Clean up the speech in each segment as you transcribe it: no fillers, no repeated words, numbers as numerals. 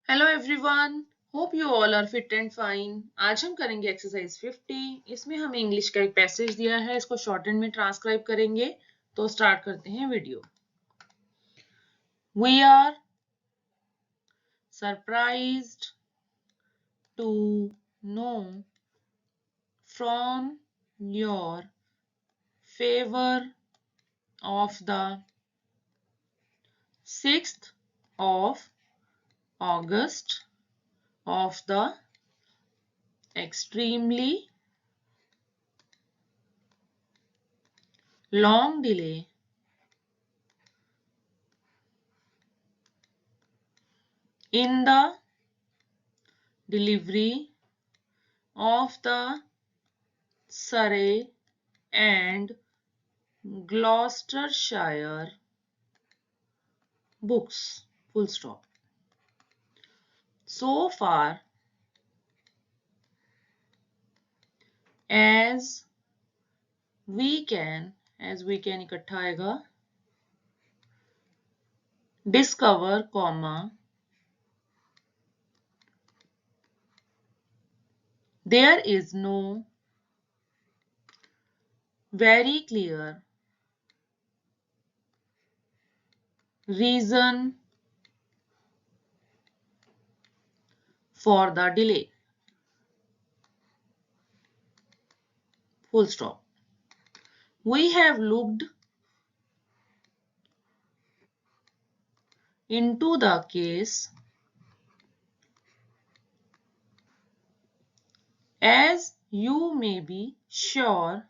Hello everyone, hope you all are fit and fine. आज हम करेंगे एक्सरसाइज 50। इसमें हमें इंग्लिश का एक पैसेज दिया है, इसको शॉर्ट हैंड में ट्रांसक्राइब करेंगे। तो स्टार्ट करते हैं video. We are surprised to know from your favour of the 6th of August of the extremely long delay in the delivery of the Surrey and Gloucestershire books. Full stop. So far as we can इकट्ठा आएगा, discover, there is no very clear reason for the delay. Full stop. We have looked into the case as you may be sure,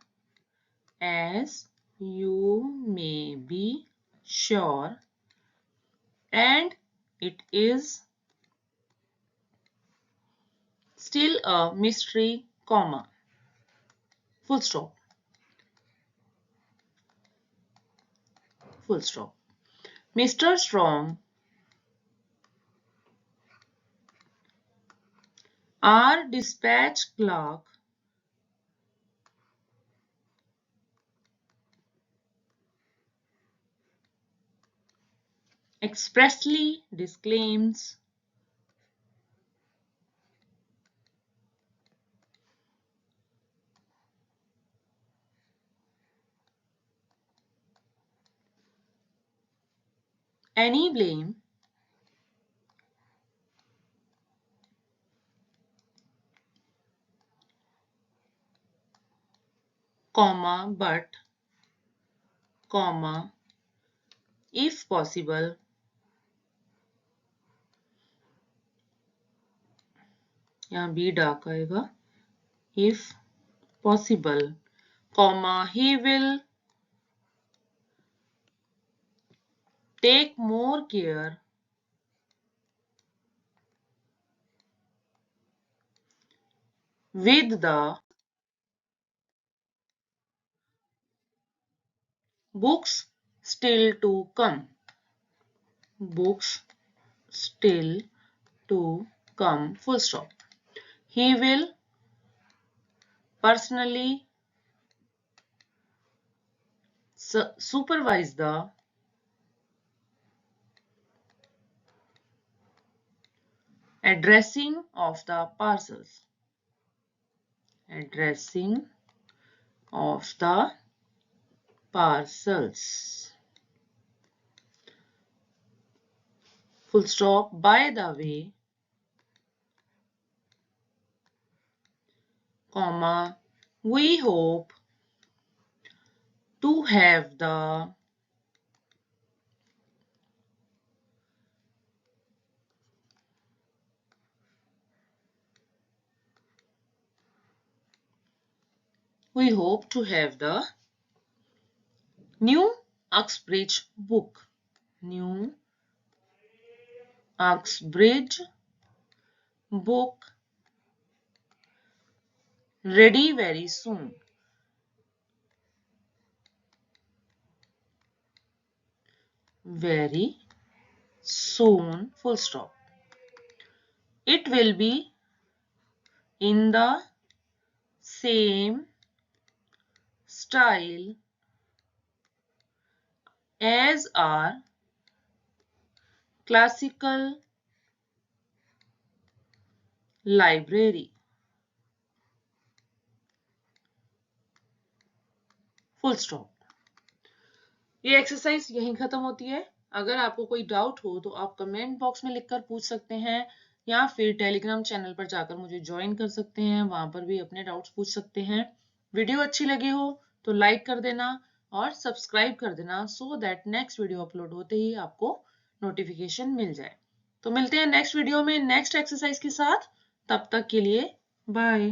and it is still a mystery, full stop. Mr. Strong, our dispatch clerk, expressly disclaims any blame but if possible यहाँ B डाक आएगा, if possible, he will take more care with the books still to come. Full stop. He will personally supervise the addressing of the parcels. Full stop. By the way, we hope to have the new Uxbridge book ready very soon. Full stop. It will be in the same style as our classical library. Full stop. ये exercise यहीं खत्म होती है। अगर आपको कोई doubt हो तो आप कमेंट बॉक्स में लिखकर पूछ सकते हैं या फिर टेलीग्राम चैनल पर जाकर मुझे ज्वाइन कर सकते हैं, वहां पर भी अपने डाउट्स पूछ सकते हैं। वीडियो अच्छी लगी हो तो लाइक कर देना और सब्सक्राइब कर देना so that next video upload होते ही आपको नोटिफिकेशन मिल जाए। तो मिलते हैं नेक्स्ट वीडियो में नेक्स्ट एक्सरसाइज के साथ। तब तक के लिए बाय।